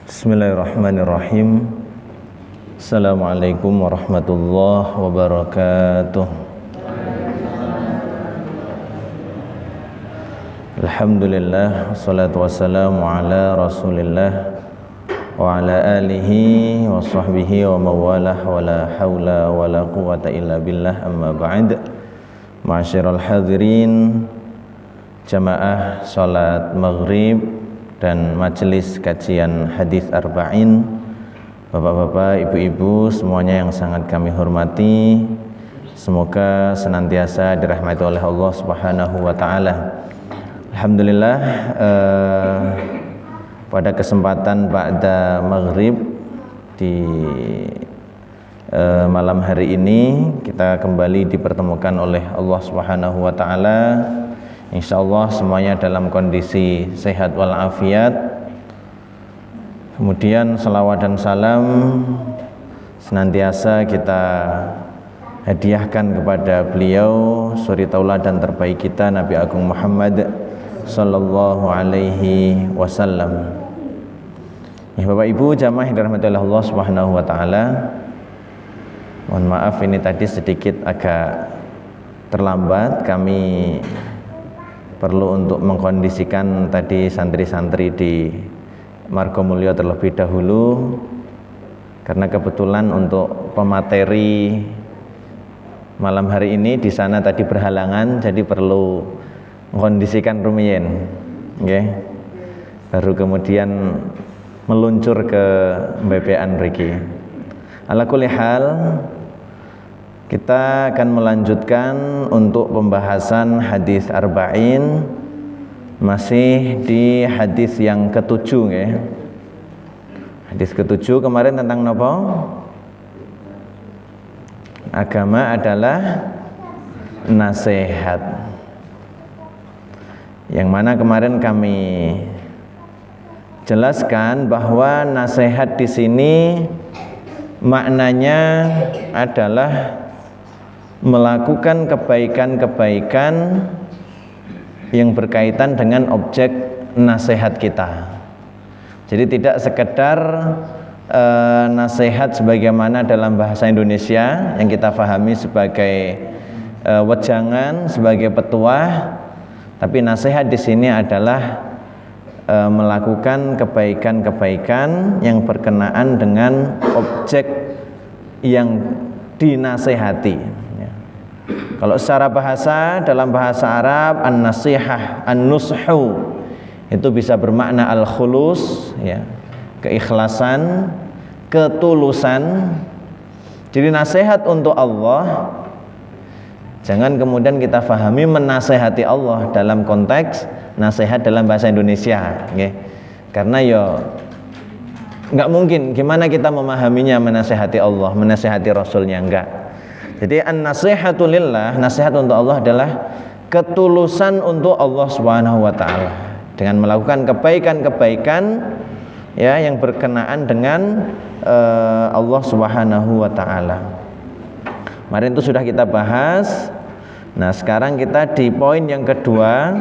Bismillahirrahmanirrahim. Assalamualaikum warahmatullahi wabarakatuh. Alhamdulillah, wassalatu wassalamu ala rasulillah wa ala alihi wa sahbihi wa mawalah wa la hawla wa la quwata illa billah, amma ba'd. Ma'asyiral hadirin, jamaah salat maghrib dan majelis kajian hadis arba'in, bapak-bapak, ibu-ibu semuanya yang sangat kami hormati, semoga senantiasa dirahmati oleh Allah Subhanahu wa taala. Alhamdulillah, pada kesempatan ba'da maghrib di malam hari ini kita kembali dipertemukan oleh Allah Subhanahu wa taala. Insyaallah semuanya dalam kondisi sehat walafiat. Kemudian salawat dan salam senantiasa kita hadiahkan kepada beliau, suri tauladan terbaik kita, Nabi Agung Muhammad sallallahu alaihi wasallam. Ya, Bapak Ibu jamaah yang dirahmati Allah Subhanahu wa taala. Mohon maaf ini tadi sedikit agak terlambat, kami perlu untuk mengkondisikan tadi santri-santri di Margomulyo terlebih dahulu, karena kebetulan untuk pemateri malam hari ini di sana tadi berhalangan, jadi perlu mengkondisikan rumiyin, okay? Baru kemudian meluncur ke BPN Riki. Ala kulli hal, kita akan melanjutkan untuk pembahasan hadis arba'in, masih di hadis yang ketujuh ya. Hadis ketujuh kemarin tentang apa? Agama adalah nasihat. Yang mana kemarin kami jelaskan bahwa nasihat di sini maknanya adalah melakukan kebaikan-kebaikan yang berkaitan dengan objek nasihat kita. Jadi tidak sekedar nasihat sebagaimana dalam bahasa Indonesia yang kita pahami sebagai wejangan, sebagai petuah, tapi nasihat di sini adalah melakukan kebaikan-kebaikan yang berkenaan dengan objek yang dinasehati. Kalau secara bahasa, dalam bahasa Arab, an-nasihah, an-nushu itu bisa bermakna al-khulus ya, keikhlasan, ketulusan. Jadi nasihat untuk Allah, jangan kemudian kita fahami menasehati Allah dalam konteks nasihat dalam bahasa Indonesia, okay? Karena nggak mungkin gimana kita memahaminya menasehati Allah, menasehati Rasulnya, enggak. Jadi an-nasihatu lillah, nasihat untuk Allah adalah ketulusan untuk Allah Subhanahu wa taala dengan melakukan kebaikan-kebaikan ya yang berkenaan dengan Allah Subhanahu wa taala. Kemarin itu sudah kita bahas. Nah, sekarang kita di poin yang kedua,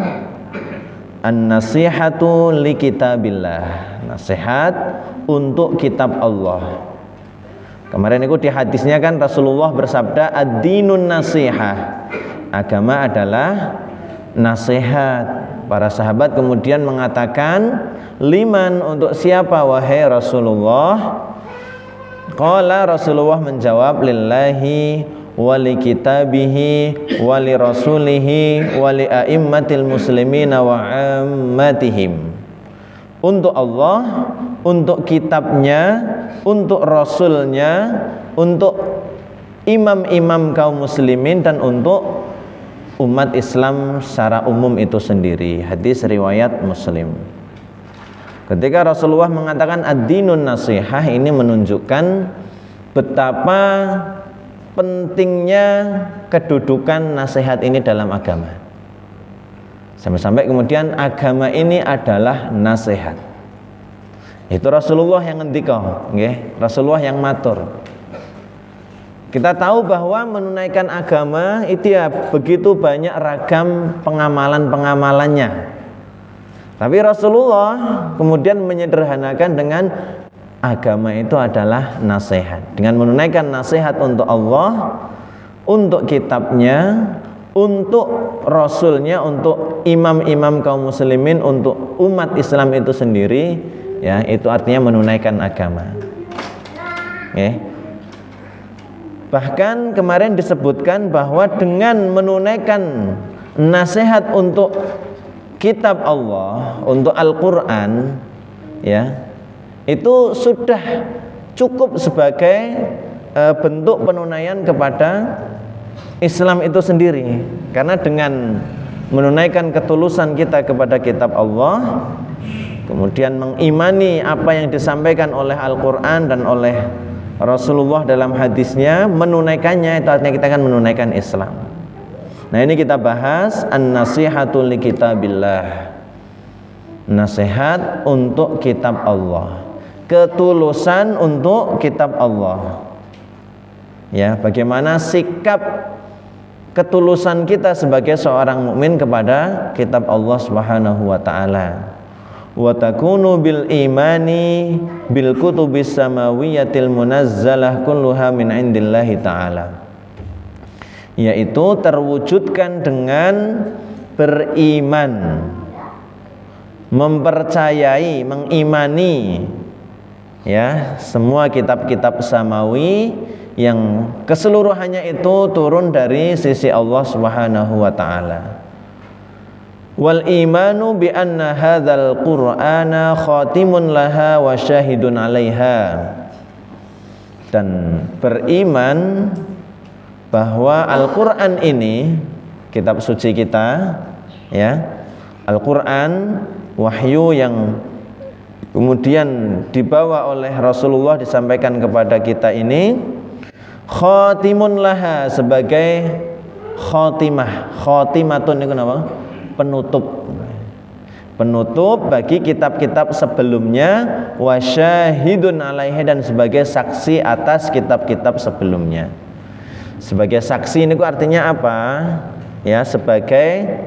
an-nasihatu li kitabillah, nasihat untuk kitab Allah. Kemarin itu di hadisnya kan Rasulullah bersabda ad-dinun nasihah, agama adalah nasihat. Para sahabat kemudian mengatakan, liman, untuk siapa wahai Rasulullah? Qala, Rasulullah menjawab, lillahi wali kitabihi wali rasulihi wali a'immatil muslimina wa ammatihim. Untuk Allah, untuk kitabnya, untuk rasulnya, untuk imam-imam kaum muslimin, dan untuk umat Islam secara umum itu sendiri. Hadis riwayat Muslim. Ketika Rasulullah mengatakan ad-dinun nasihah, ini menunjukkan betapa pentingnya kedudukan nasihat ini dalam agama. Sampai-sampai kemudian agama ini adalah nasihat. Itu Rasulullah yang ngendika, nggih, Rasulullah yang matur. Kita tahu bahwa menunaikan agama itu ya begitu banyak ragam pengamalan-pengamalannya. Tapi Rasulullah kemudian menyederhanakan dengan agama itu adalah nasihat. Dengan menunaikan nasihat untuk Allah, untuk kitabnya, untuk Rasulnya, untuk imam-imam kaum muslimin, untuk umat Islam itu sendiri, ya, itu artinya menunaikan agama. Okay. Bahkan kemarin disebutkan bahwa dengan menunaikan nasihat untuk kitab Allah, untuk Al-Quran, ya, itu sudah cukup sebagai bentuk penunaian kepada Islam itu sendiri. Karena dengan menunaikan ketulusan kita kepada kitab Allah, kemudian mengimani apa yang disampaikan oleh Al-Quran dan oleh Rasulullah dalam hadisnya, menunaikannya itu artinya kita akan menunaikan Islam. Nah, ini kita bahas an-nasihatu li kitabillah, nasihat untuk kitab Allah, ketulusan untuk kitab Allah. Ya, bagaimana sikap ketulusan kita sebagai seorang mukmin kepada kitab Allah Subhanahu wa taala. Wa takunu bil imani bil kutubis samawiyatil munazzalah kulluha min indillahi taala. Yaitu terwujudkan dengan beriman, mempercayai, mengimani, ya, semua kitab-kitab samawi yang keseluruhannya itu turun dari sisi Allah Subhanahu wa taala. Wal imanu bi anna hadzal qur'ana khatimun laha wa syahidun 'alaiha. Dan beriman bahwa Al-Qur'an ini, kitab suci kita, ya, Al-Qur'an wahyu yang kemudian dibawa oleh Rasulullah disampaikan kepada kita ini, khatimun laha, sebagai khatimah. Khatimatun itu apa? Penutup bagi kitab-kitab sebelumnya, wa syahidun 'alaiha, dan sebagai saksi atas kitab-kitab sebelumnya. Sebagai saksi ini artinya apa? Ya, sebagai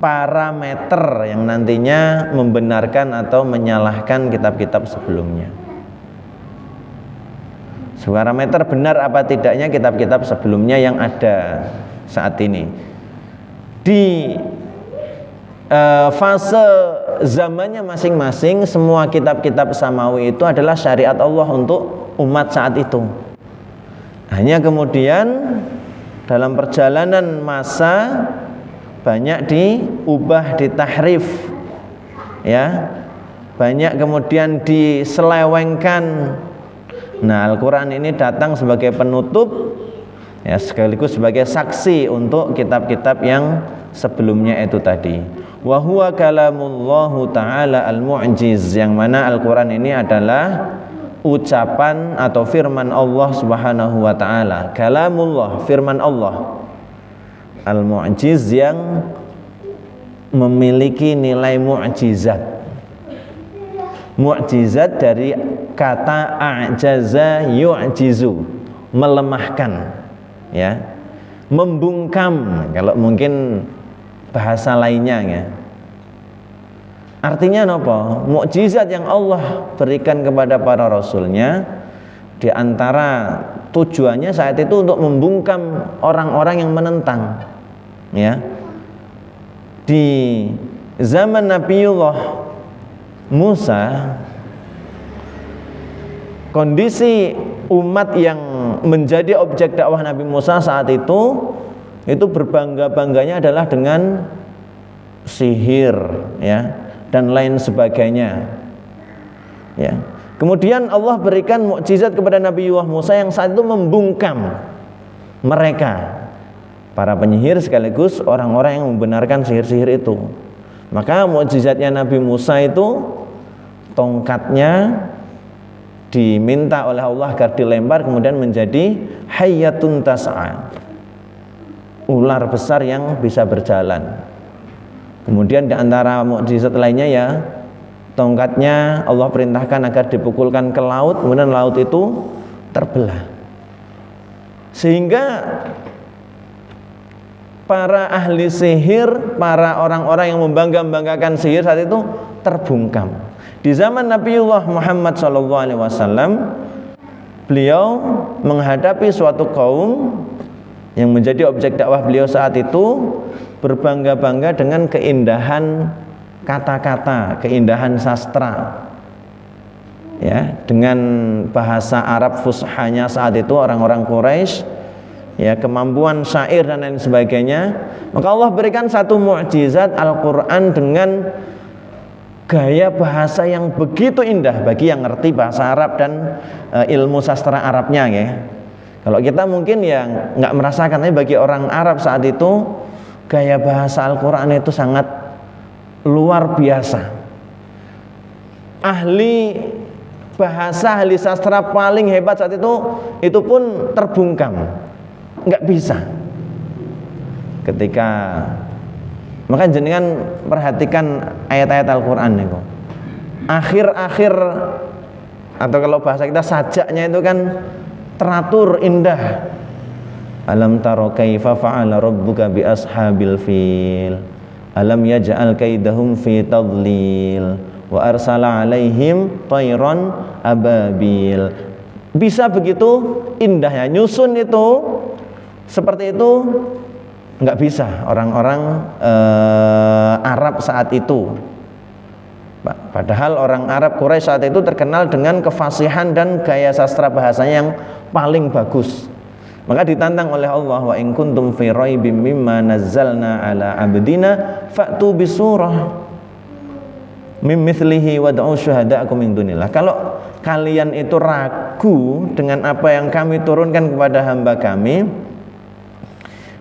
parameter yang nantinya membenarkan atau menyalahkan kitab-kitab sebelumnya. Parameter benar apa tidaknya kitab-kitab sebelumnya yang ada saat ini. Di fase zamannya masing-masing, semua kitab-kitab samawi itu adalah syariat Allah untuk umat saat itu. Hanya kemudian dalam perjalanan masa banyak diubah, ditahrif, ya, banyak kemudian diselewengkan. Nah, Al-Quran ini datang sebagai penutup, ya, sekaligus sebagai saksi untuk kitab-kitab yang sebelumnya itu tadi. Wa huwa kalamullahu ta'ala al-mu'jiz, yang mana Al-Quran ini adalah ucapan atau firman Allah Subhanahu wa ta'ala. Kalamullah, firman Allah, al-mu'jiz, yang memiliki nilai mu'jizat. Mu'jizat dari kata a'jaza yu'jizu, melemahkan, ya, membungkam kalau mungkin bahasa lainnya, ya. Artinya apa? Mukjizat yang Allah berikan kepada para rasulnya, di antara tujuannya saat itu untuk membungkam orang-orang yang menentang, ya. Di zaman Nabiullah Musa, kondisi umat yang menjadi objek dakwah Nabi Musa saat itu berbangga-bangganya adalah dengan sihir, ya, dan lain sebagainya, ya. Kemudian Allah berikan mukjizat kepada Nabiullah Musa yang saat itu membungkam mereka, para penyihir sekaligus orang-orang yang membenarkan sihir-sihir itu. Maka mukjizatnya Nabi Musa itu, tongkatnya diminta oleh Allah agar dilempar, kemudian menjadi hayyatun tas'a, ular besar yang bisa berjalan. Kemudian di antara mukjizat lainnya, ya, tongkatnya Allah perintahkan agar dipukulkan ke laut, kemudian laut itu terbelah. Sehingga para ahli sihir, para orang-orang yang membangga-banggakan sihir saat itu terbungkam. Di zaman Nabiullah Muhammad SAW, beliau menghadapi suatu kaum yang menjadi objek dakwah beliau saat itu, berbangga-bangga dengan keindahan kata-kata, keindahan sastra, ya, dengan bahasa Arab fushahnya saat itu orang-orang Quraisy, ya, kemampuan syair dan lain sebagainya. Maka Allah berikan satu mukjizat Al-Quran dengan gaya bahasa yang begitu indah bagi yang ngerti bahasa Arab dan ilmu sastra Arabnya, ya. Kalau kita mungkin ya nggak merasakan, tapi bagi orang Arab saat itu gaya bahasa Al-Quran itu sangat luar biasa. Ahli bahasa, ahli sastra paling hebat saat itu pun terbungkam, nggak bisa. Ketika maka jenengan perhatikan ayat-ayat Al-Quran itu, akhir-akhir atau kalau bahasa kita sajaknya itu kan teratur indah. Alam taro kaifa fa'ala rabbuka bi ashabil fil alam yaj'al kaidahum fi tadlil wa arsala alaihim tayran ababil. Bisa begitu indahnya nyusun itu seperti itu nggak bisa orang-orang Arab saat itu. Padahal orang Arab Quraisy saat itu terkenal dengan kefasihan dan gaya sastra bahasanya yang paling bagus. Maka ditantang oleh Allah, wa in kuntum fi raibim mimma nazzalna ala abdina fa'tu bisurah mim mithlihi wad'u syuhada'akum min dunillah. Kalau kalian itu ragu dengan apa yang kami turunkan kepada hamba kami,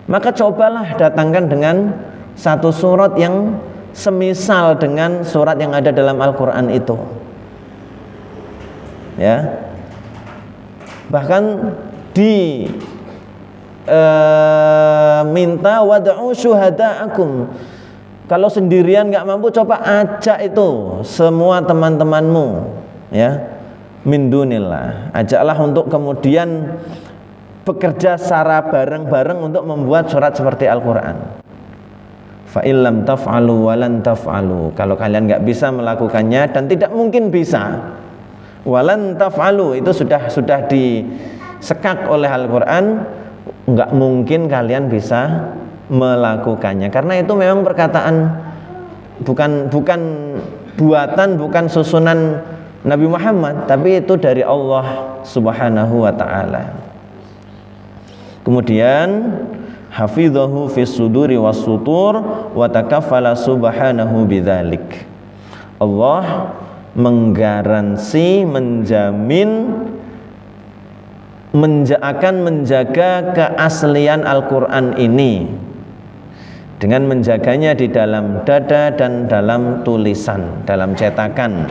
maka cobalah datangkan dengan satu surat yang semisal dengan surat yang ada dalam Al-Quran itu, ya. Bahkan minta wad'u syuhada'akum, kalau sendirian nggak mampu, coba ajak itu semua teman-temanmu, ya, min dunillah, ajaklah untuk kemudian bekerja secara bareng-bareng untuk membuat surat seperti Al-Quran. Fa illam taf'alu walan taf'alu, kalau kalian nggak bisa melakukannya dan tidak mungkin bisa, walan taf'alu itu sudah disekak oleh Al-Quran, nggak mungkin kalian bisa melakukannya, karena itu memang perkataan bukan buatan, bukan susunan Nabi Muhammad, tapi itu dari Allah Subhanahu wa ta'ala. Kemudian hafidhahu fis suduri was sutur wa takaffala subhanahu bidzalik. Allah menggaransi, menjamin, akan menjaga keaslian Al-Quran ini dengan menjaganya di dalam dada dan dalam tulisan, dalam cetakan,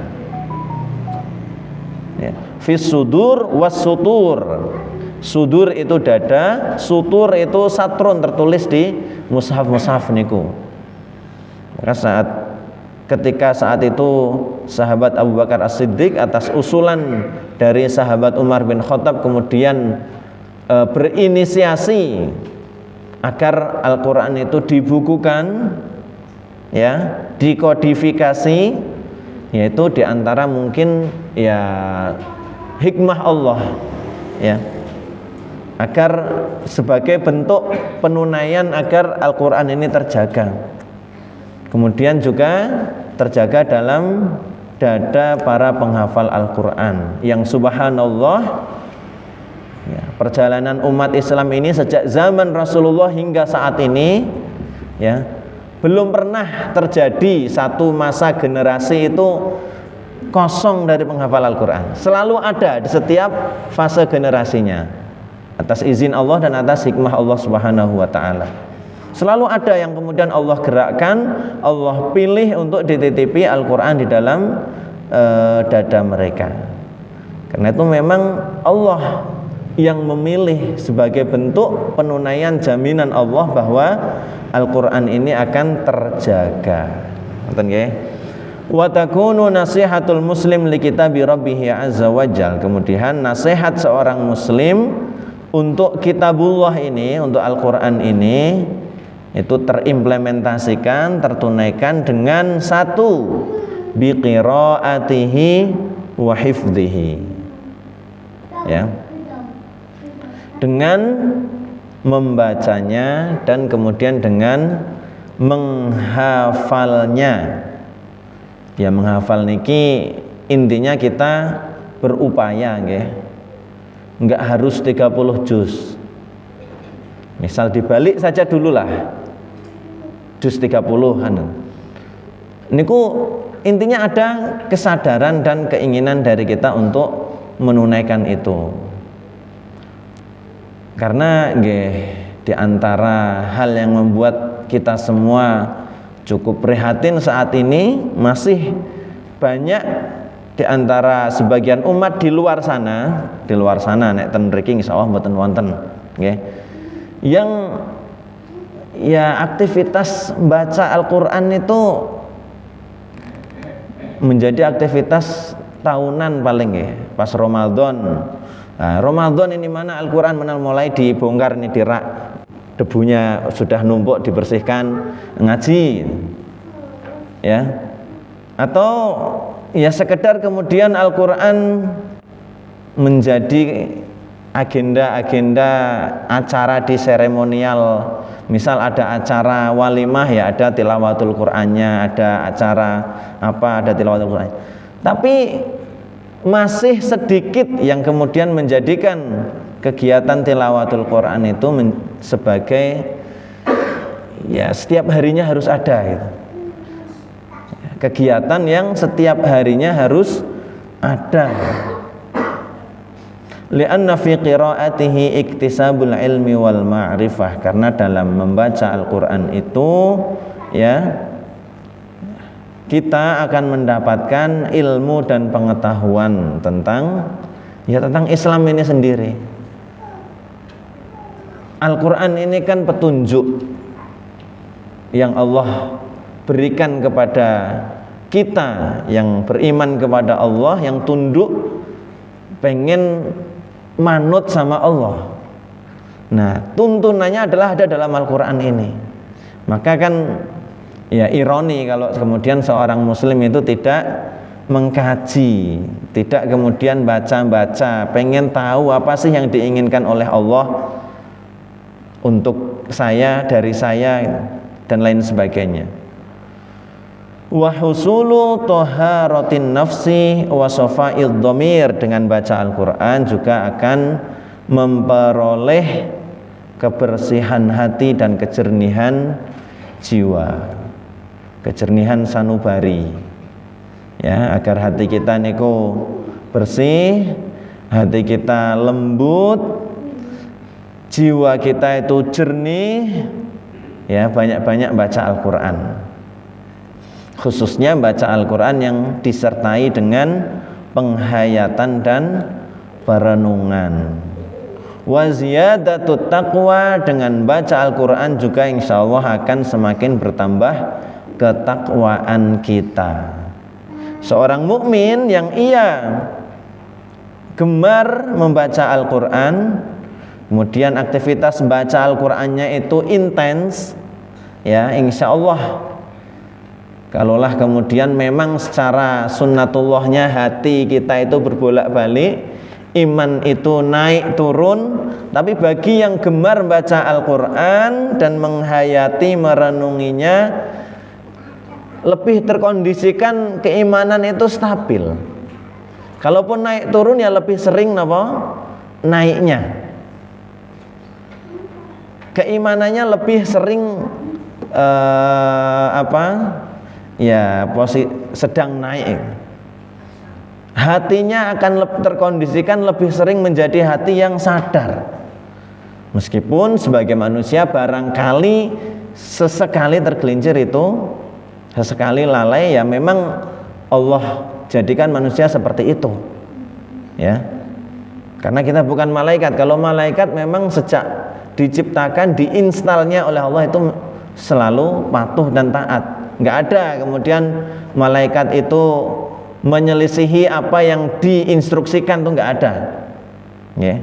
ya. Fis sudur was sutur. Sudur itu dada, sutur itu satrun, tertulis di mushaf-mushaf niku. Maka ketika saat itu sahabat Abu Bakar As-Siddiq atas usulan dari sahabat Umar bin Khattab kemudian berinisiasi agar Al-Quran itu dibukukan, ya, dikodifikasi, yaitu diantara mungkin ya hikmah Allah, ya, agar sebagai bentuk penunaian agar Al-Quran ini terjaga, kemudian juga terjaga dalam dada para penghafal Al-Quran yang subhanallah, ya, perjalanan umat Islam ini sejak zaman Rasulullah hingga saat ini, ya, belum pernah terjadi satu masa generasi itu kosong dari penghafal Al-Quran. Selalu ada di setiap fase generasinya, atas izin Allah dan atas hikmah Allah Subhanahu wa ta'ala. Selalu ada yang kemudian Allah gerakkan, Allah pilih untuk dititipi Al-Quran di dalam dada mereka. Karena itu memang Allah yang memilih sebagai bentuk penunaian jaminan Allah bahwa Al-Quran ini akan terjaga. Ngerti nggih? Wa takunu nasihatul muslim li kitabi rabbih azza wajal. Kemudian nasihat seorang muslim untuk kitabullah ini, untuk Al-Quran ini, itu terimplementasikan, tertunaikan dengan satu, biqiraatihi wa hifdhihi, ya, dengan membacanya dan kemudian dengan menghafalnya. Ya, menghafal niki intinya kita berupaya nggih. Enggak harus 30 juz. Misal dibalik saja dulu lah. Juz 30 niku intinya ada kesadaran dan keinginan dari kita untuk menunaikan itu. Karena nggih, di antara hal yang membuat kita semua cukup prihatin saat ini, masih banyak di antara sebagian umat di luar sana nek ten mriki insyaallah mboten wonten nggih, yang ya aktivitas baca Al-Qur'an itu menjadi aktivitas tahunan paling ya, pas Ramadan. Nah, Ramadan ini mana Al-Qur'an mulai dibongkar nih, dirak, debunya sudah numpuk, dibersihkan, ngaji. Ya. Atau ya sekedar kemudian Al-Qur'an menjadi agenda-agenda acara di seremonial. Misal ada acara walimah, ya ada tilawatul Qur'annya, ada acara apa, ada tilawatul Qur'an. Tapi masih sedikit yang kemudian menjadikan kegiatan tilawatul Qur'an itu sebagai ya setiap harinya harus ada gitu. Kegiatan yang setiap harinya harus ada. Li'anna fi qiraatihi iktisabul ilmi wal ma'rifah, karena dalam membaca Al-Qur'an itu ya kita akan mendapatkan ilmu dan pengetahuan tentang Islam ini sendiri. Al-Qur'an ini kan petunjuk yang Allah berikan kepada kita yang beriman kepada Allah, yang tunduk, pengen manut sama Allah. Nah, tuntunannya adalah ada dalam Al-Qur'an ini. Maka kan ya ironi kalau kemudian seorang muslim itu tidak mengkaji, tidak kemudian baca-baca, pengen tahu apa sih yang diinginkan oleh Allah untuk saya, dari saya, dan lain sebagainya. Wa husulu taharatin nafsi wa safa'id dhamir, dengan baca Al-Qur'an juga akan memperoleh kebersihan hati dan kejernihan jiwa, kejernihan sanubari, ya, agar hati kita niku bersih, hati kita lembut, jiwa kita itu jernih, ya, banyak-banyak baca Al-Qur'an. Khususnya baca Al-Qur'an yang disertai dengan penghayatan dan perenungan. Wa ziyadatut taqwa, dengan baca Al-Qur'an juga insyaallah akan semakin bertambah ketakwaan kita. Seorang mukmin yang ia gemar membaca Al-Qur'an, kemudian aktivitas baca Al-Qur'annya itu intens, ya, insyaallah kalaulah kemudian memang secara sunnatullahnya hati kita itu berbolak-balik, iman itu naik turun, tapi bagi yang gemar baca Al-Qur'an dan menghayati, merenunginya, lebih terkondisikan keimanan itu stabil. Kalaupun naik turun ya lebih sering naiknya. Keimanannya lebih sering sedang naik. Hatinya akan terkondisikan lebih sering menjadi hati yang sadar. Meskipun sebagai manusia barangkali sesekali tergelincir itu, sesekali lalai, ya memang Allah jadikan manusia seperti itu, ya. Karena kita bukan malaikat. Kalau malaikat memang sejak diciptakan, diinstalnya oleh Allah itu selalu patuh dan taat. Enggak ada kemudian malaikat itu menyelisihi apa yang diinstruksikan, tuh enggak ada. Ya.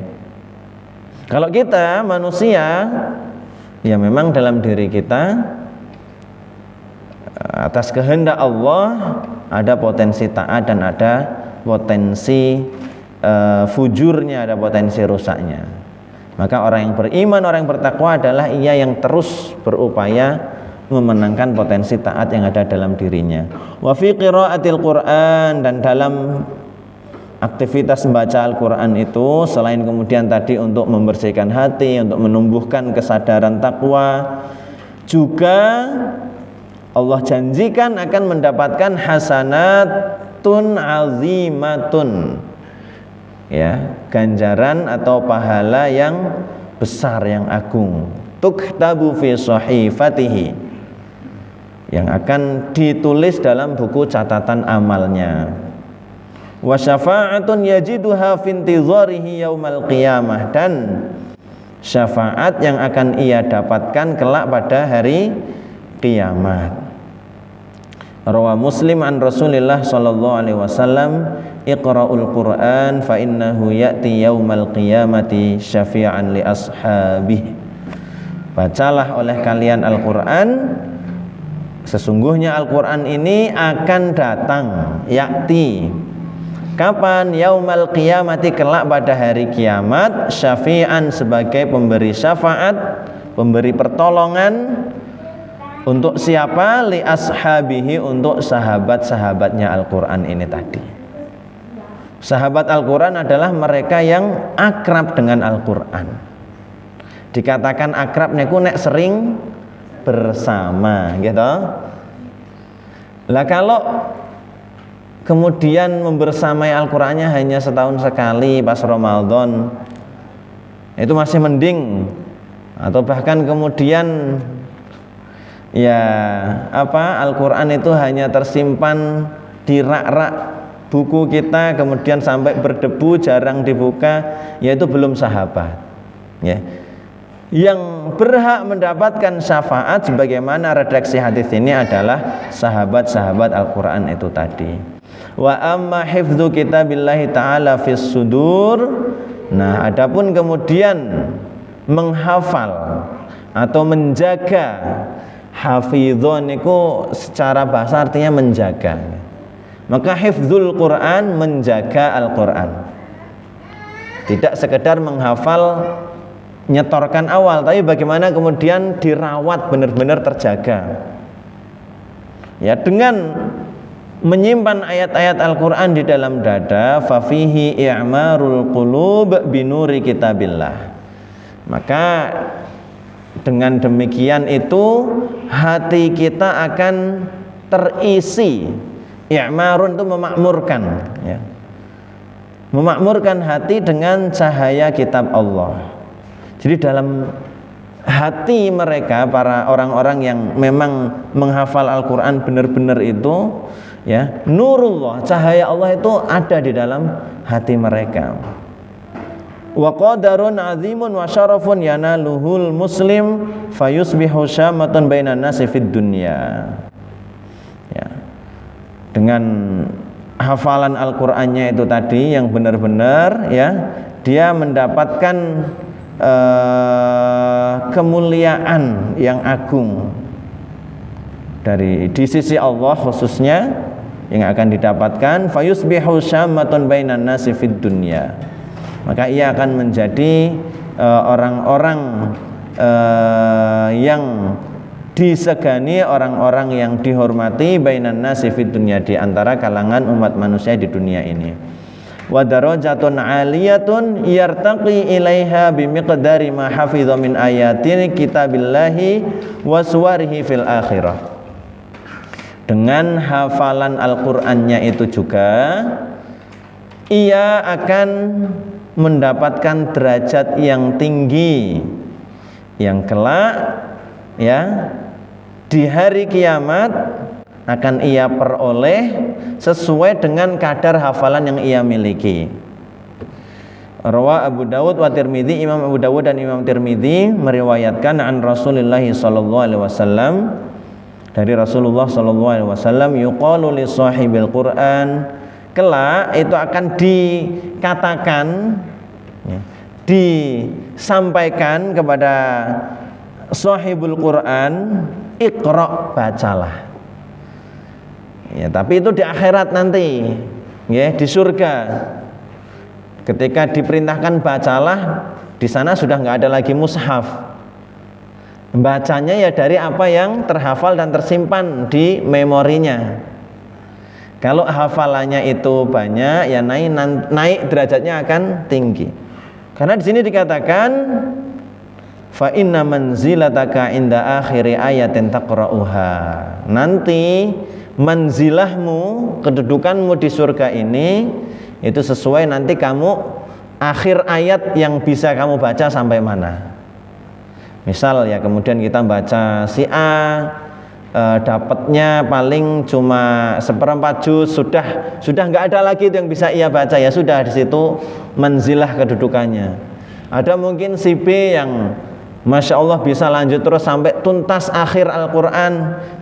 Kalau kita manusia Ya memang dalam diri kita atas kehendak Allah ada potensi taat dan ada potensi fujurnya, ada potensi rusaknya. Maka orang yang beriman, orang yang bertakwa adalah ia yang terus berupaya memenangkan potensi taat yang ada dalam dirinya. Wa fi qiraatil Qur'an, dan dalam aktivitas membaca Al-Quran itu selain kemudian tadi untuk membersihkan hati, untuk menumbuhkan kesadaran takwa, juga Allah janjikan akan mendapatkan hasanatun azimatun, ya, ganjaran atau pahala yang besar, yang agung, tuktabu fi sahifatihi, yang akan ditulis dalam buku catatan amalnya. Wa syafa'atun yajiduha fi intizarihi yaumal qiyamah, dan syafaat yang akan ia dapatkan kelak pada hari kiamat. Rawa Muslim an Rasulillah sallallahu alaihi wasallam, iqra'ul Qur'an fa innahu ya'ti yaumal qiyamati syafi'an li ashabihi. Bacalah oleh kalian Al-Qur'an, sesungguhnya Al-Qur'an ini akan datang, ya'ti. Kapan? Yaumal qiyamati, kelak pada hari kiamat, syafi'an, sebagai pemberi syafaat, pemberi pertolongan. Untuk siapa? Li ashabihi, untuk sahabat-sahabatnya Al-Quran ini tadi. Sahabat Al-Quran adalah mereka yang akrab dengan Al-Quran. Dikatakan akrab niku nek sering bersama, gitu. Lah kalau kemudian membersamai Al-Qurannya hanya setahun sekali pas Ramadan, itu masih mending. Atau bahkan kemudian ya Al-Quran itu hanya tersimpan di rak-rak buku kita, kemudian sampai berdebu, jarang dibuka, yaitu belum sahabat, ya. Yang berhak mendapatkan syafaat sebagaimana redaksi hadis ini adalah sahabat-sahabat Al-Quran itu tadi. Wa amma hifdzu kitabillahi ta'ala fis sudur. Nah, adapun kemudian menghafal atau menjaga, hafidhon itu secara bahasa artinya menjaga. Maka hifdzul Quran, menjaga Al-Quran. Tidak sekedar menghafal, nyetorkan awal, tapi bagaimana kemudian dirawat, benar-benar terjaga. Ya, dengan menyimpan ayat-ayat Al-Quran di dalam dada, fafihi i'marul qulub binuri kitabillah. Maka dengan demikian itu hati kita akan terisi. I'marun itu memakmurkan, ya. Memakmurkan hati dengan cahaya kitab Allah. Jadi dalam hati mereka, para orang-orang yang memang menghafal Al-Quran benar-benar itu, ya, nurullah, cahaya Allah itu ada di dalam hati mereka. Wa qadarun azimun wa syarafun yanaluhul muslim fayusbihu syamatun bainan nasi fid dunya. Ya. Dengan hafalan Al-Qur'annya itu tadi yang benar-benar, ya, dia mendapatkan kemuliaan yang agung di sisi Allah khususnya yang akan didapatkan, fayusbihu syamatun bainan nasi fid dunya. Maka ia akan menjadi orang-orang yang disegani, orang-orang yang dihormati, bainan nasi fid dunya, di antara kalangan umat manusia di dunia ini. Wa darajatun 'aliyatun yartaqi ilaiha bimiqdari ma hafidha min ayatin kitabillahi wa suwarihi fil akhirah. Dengan hafalan Al-Qur'annya itu juga ia akan mendapatkan derajat yang tinggi yang kelak, ya, di hari kiamat akan ia peroleh sesuai dengan kadar hafalan yang ia miliki. Rawa Abu Dawud wa Tirmidzi, Imam Abu Dawud dan Imam Tirmidzi meriwayatkan an Rasulullah sallallahu alaihi wasallam, dari Rasulullah sallallahu alaihi wasallam, yuqalu li sahibil Quran, kelak itu akan dikatakan, ya, disampaikan kepada sahibul Quran, iqra, bacalah. Ya, tapi itu di akhirat nanti, ya, di surga. Ketika diperintahkan bacalah, di sana sudah nggak ada lagi mushaf. Bacanya ya dari apa yang terhafal dan tersimpan di memorinya. Kalau hafalannya itu banyak, ya naik derajatnya akan tinggi. Karena di sini dikatakan fa inna manzilataka inda akhiri ayatin taqra'uha. Nanti manzilahmu, kedudukanmu di surga ini itu sesuai nanti kamu akhir ayat yang bisa kamu baca sampai mana. Misal ya kemudian kita baca si A dapatnya paling cuma 1/4 juz, sudah nggak ada lagi itu yang bisa ia baca, ya sudah, di situ manzilah kedudukannya. Ada mungkin si B yang Masya Allah bisa lanjut terus sampai tuntas akhir Al-Quran.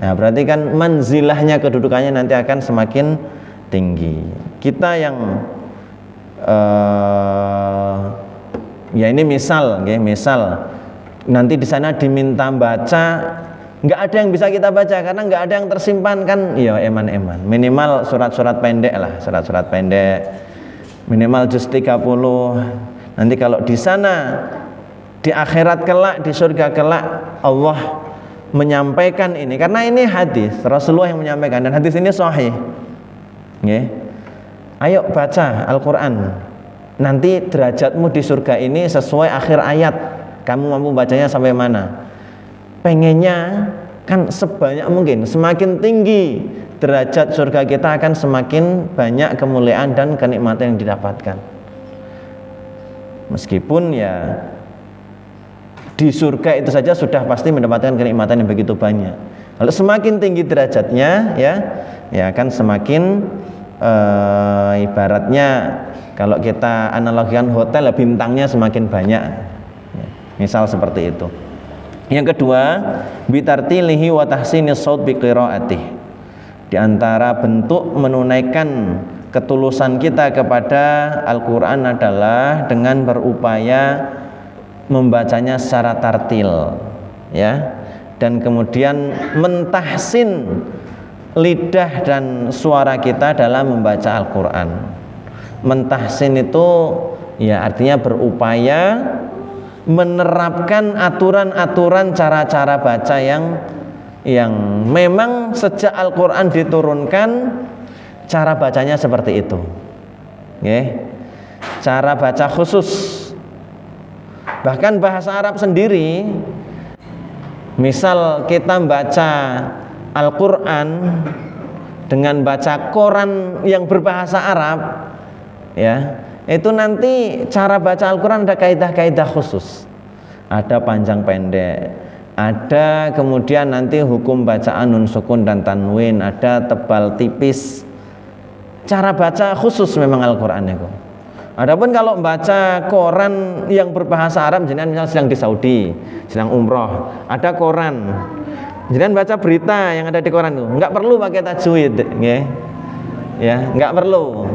Nah berarti kan manzilahnya, kedudukannya nanti akan semakin tinggi. Kita yang ya ini misal, ya, misal nanti di sana diminta baca, nggak ada yang bisa kita baca karena nggak ada yang tersimpan kan, ya eman-eman. Minimal surat-surat pendek lah, surat-surat pendek, minimal juz 30. Nanti kalau di sana di akhirat kelak, di surga kelak, Allah menyampaikan ini, karena ini hadis Rasulullah yang menyampaikan, dan hadis ini sahih. Nggih. Ayo baca Al-Quran, nanti derajatmu di surga ini sesuai akhir ayat, kamu mampu bacanya sampai mana. Pengennya kan sebanyak mungkin, semakin tinggi derajat surga kita akan semakin banyak kemuliaan dan kenikmatan yang didapatkan. Meskipun ya di surga itu saja sudah pasti mendapatkan kenikmatan yang begitu banyak. Kalau semakin tinggi derajatnya, ya akan semakin ibaratnya kalau kita analogikan hotel, bintangnya semakin banyak. Ya, misal seperti itu. Yang kedua, bitartilihi wa tahsinis shaut bi qiraatih. Di antara bentuk menunaikan ketulusan kita kepada Al-Qur'an adalah dengan berupaya membacanya secara tartil, ya, dan kemudian mentahsin lidah dan suara kita dalam membaca Al-Quran. Mentahsin itu ya artinya berupaya menerapkan aturan-aturan cara-cara baca yang memang sejak Al-Quran diturunkan cara bacanya seperti itu, ya. Cara baca khusus. Bahkan bahasa Arab sendiri, misal kita baca Al-Quran dengan baca Quran yang berbahasa Arab, ya, itu nanti cara baca Al-Quran ada kaidah-kaidah khusus, ada panjang pendek, ada kemudian nanti hukum bacaan nun sukun dan tanwin, ada tebal tipis, cara baca khusus memang Al-Quran itu. Adapun kalau baca koran yang berbahasa Arab, jenengan misal sedang di Saudi, sedang umroh, ada koran, jenengan baca berita yang ada di koran itu, nggak perlu pakai tajwid, ya, nggak perlu.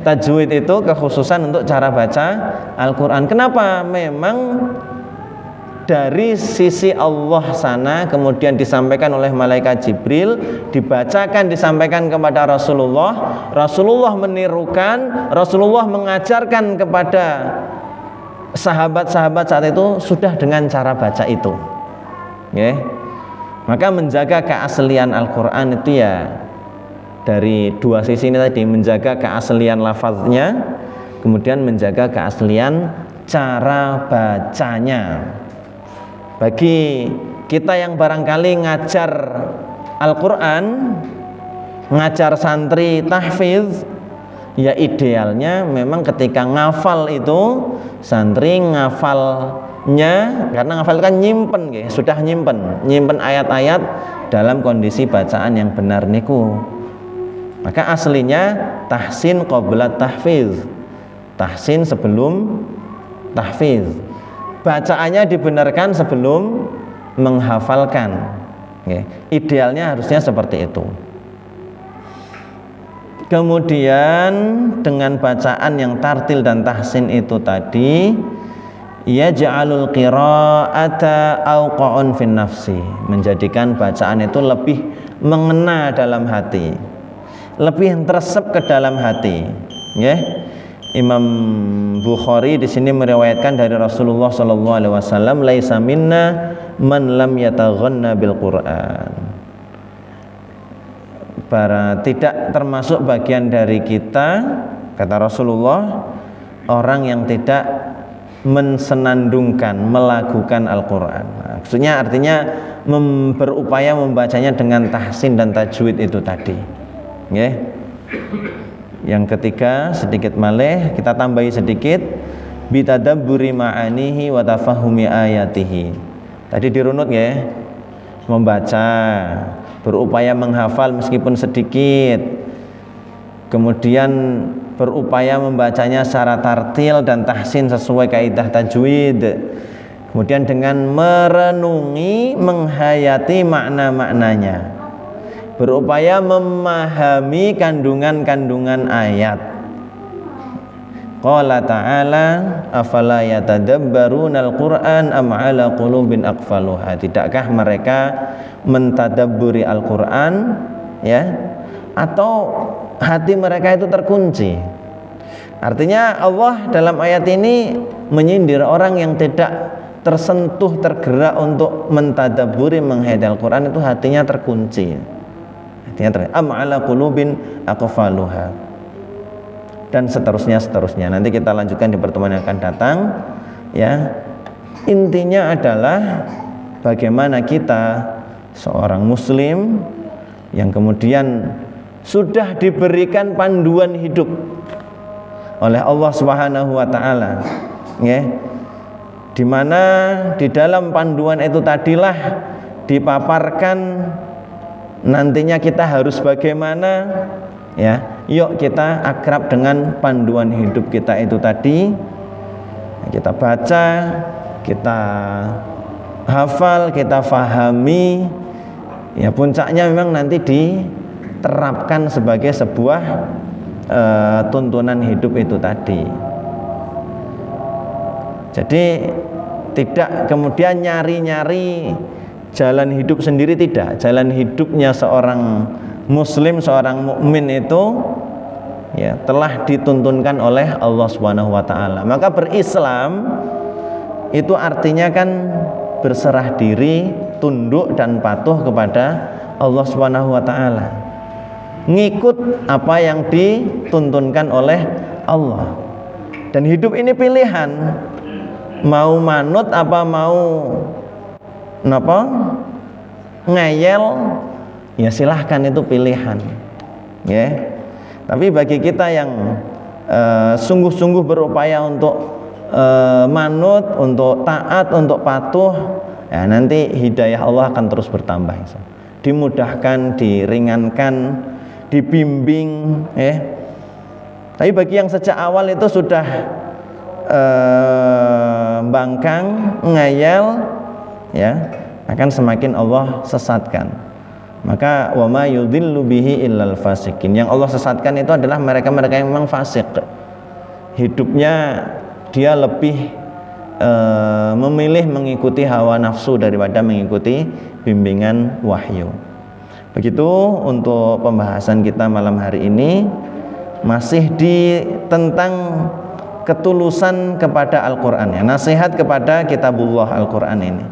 Tajwid itu kekhususan untuk cara baca Al-Quran. Kenapa? Memang dari sisi Allah sana, kemudian disampaikan oleh malaikat Jibril, dibacakan, disampaikan kepada Rasulullah. Rasulullah menirukan, Rasulullah mengajarkan kepada sahabat-sahabat saat itu sudah dengan cara baca itu, ya. Maka menjaga keaslian Al-Quran itu ya dari dua sisi ini tadi, menjaga keaslian lafaznya, kemudian menjaga keaslian cara bacanya. Bagi kita yang barangkali ngajar Al-Quran, ngajar santri tahfiz, ya idealnya memang ketika ngafal itu santri ngafalnya, karena ngafal kan nyimpen, sudah nyimpen ayat-ayat dalam kondisi bacaan yang benar niku. Maka aslinya tahsin qabla tahfiz, tahsin sebelum tahfiz. Bacaannya dibenarkan sebelum menghafalkan. Idealnya harusnya seperti itu. Kemudian dengan bacaan yang tartil dan tahsin itu tadi, yaj'alul qira'ata awqa'un fin nafsi, menjadikan bacaan itu lebih mengena dalam hati, lebih teresep ke dalam hati. Ya. Imam Bukhari di sini meriwayatkan dari Rasulullah sallallahu alaihi wasallam, laisa minna man lam yataghanna bil Qur'an. Tidak termasuk bagian dari kita, kata Rasulullah, orang yang tidak mensenandungkan, melakukan Al-Quran. Nah, maksudnya artinya berupaya membacanya dengan tahsin dan tajwid itu tadi. Okay. Yang ketiga, sedikit malih kita tambahi sedikit, bitadabburi ma'anihi wa tafahumi ayatihi. Tadi dirunut ya, membaca, berupaya menghafal meskipun sedikit, kemudian berupaya membacanya secara tartil dan tahsin sesuai kaidah tajwid, kemudian dengan merenungi, menghayati makna-maknanya, berupaya memahami kandungan-kandungan ayat. Qala ta'ala afala yatadabbarunal Qur'an am 'ala qulubin aqfaluha. Tidakkah mereka mentadabburi Al-Qur'an, ya, atau hati mereka itu terkunci. Artinya Allah dalam ayat ini menyindir orang yang tidak tersentuh, tergerak untuk mentadabburi, menghayati Al-Quran, itu hatinya terkunci. Am ala qulubin aqfaluha, dan seterusnya. Nanti kita lanjutkan di pertemuan yang akan datang. Ya, intinya adalah bagaimana kita seorang muslim yang kemudian sudah diberikan panduan hidup oleh Allah Subhanahu wa taala, ya. Di mana di dalam panduan itu tadilah dipaparkan nantinya kita harus bagaimana, ya. Yuk kita akrab dengan panduan hidup kita itu tadi. Kita baca, kita hafal, kita fahami. Ya, puncaknya memang nanti diterapkan sebagai sebuah tuntunan hidup itu tadi. Jadi tidak kemudian nyari-nyari jalan hidup sendiri, tidak. Jalan hidupnya seorang muslim, seorang mukmin itu, ya, telah dituntunkan oleh Allah Subhanahu wa taala. Maka berislam itu artinya kan berserah diri, tunduk dan patuh kepada Allah Subhanahu wa taala. Ngikut apa yang dituntunkan oleh Allah. Dan hidup ini pilihan. Mau manut apa mau ngeyel, ya silahkan, itu pilihan, ya. Tapi bagi kita yang sungguh-sungguh berupaya untuk manut, untuk taat, untuk patuh, ya, nanti hidayah Allah akan terus bertambah, dimudahkan, diringankan, dibimbing, ya. Tapi bagi yang sejak awal itu sudah bangkang, ngeyel, ya, akan semakin Allah sesatkan. Maka wa ma yudhillu bihi illal fasikin. Yang Allah sesatkan itu adalah mereka-mereka yang memang fasik. Hidupnya dia lebih memilih mengikuti hawa nafsu daripada mengikuti bimbingan wahyu. Begitu untuk pembahasan kita malam hari ini, masih tentang ketulusan kepada Al-Quran, ya, nasihat kepada kitabullah Al-Quran ini.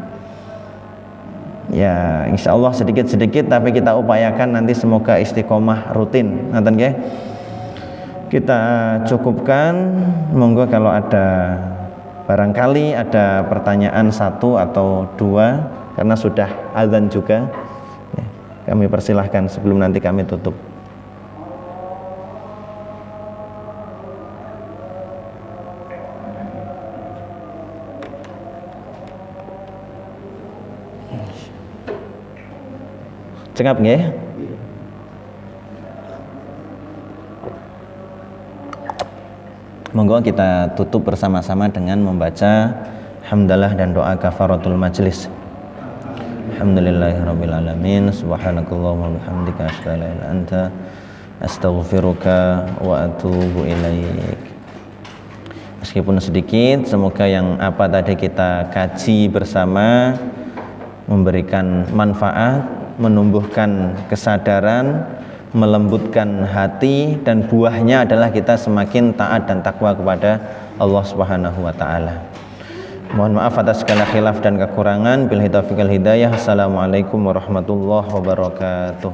Ya, insya Allah sedikit-sedikit, tapi kita upayakan nanti semoga istiqomah rutin. Nanti ya, kita cukupkan. Monggo kalau ada barangkali ada pertanyaan satu atau dua, karena sudah azan juga, ya, kami persilahkan sebelum nanti kami tutup. Cengap nggih? Monggo kita tutup bersama-sama dengan membaca hamdalah dan doa kafaratul majlis. Alhamdulillahirabbil alamin, subhanakallahumma wa bihamdika asyhadu an la ilaha illa anta astaghfiruka wa atubu ilaik. meskipun sedikit. Semoga yang apa tadi kita kaji bersama memberikan manfaat, menumbuhkan kesadaran, melembutkan hati, dan buahnya adalah kita semakin taat dan takwa kepada Allah Subhanahu wa taala. Mohon maaf atas segala khilaf dan kekurangan. Billahi taufiq wal hidayah. Assalamualaikum warahmatullahi wabarakatuh.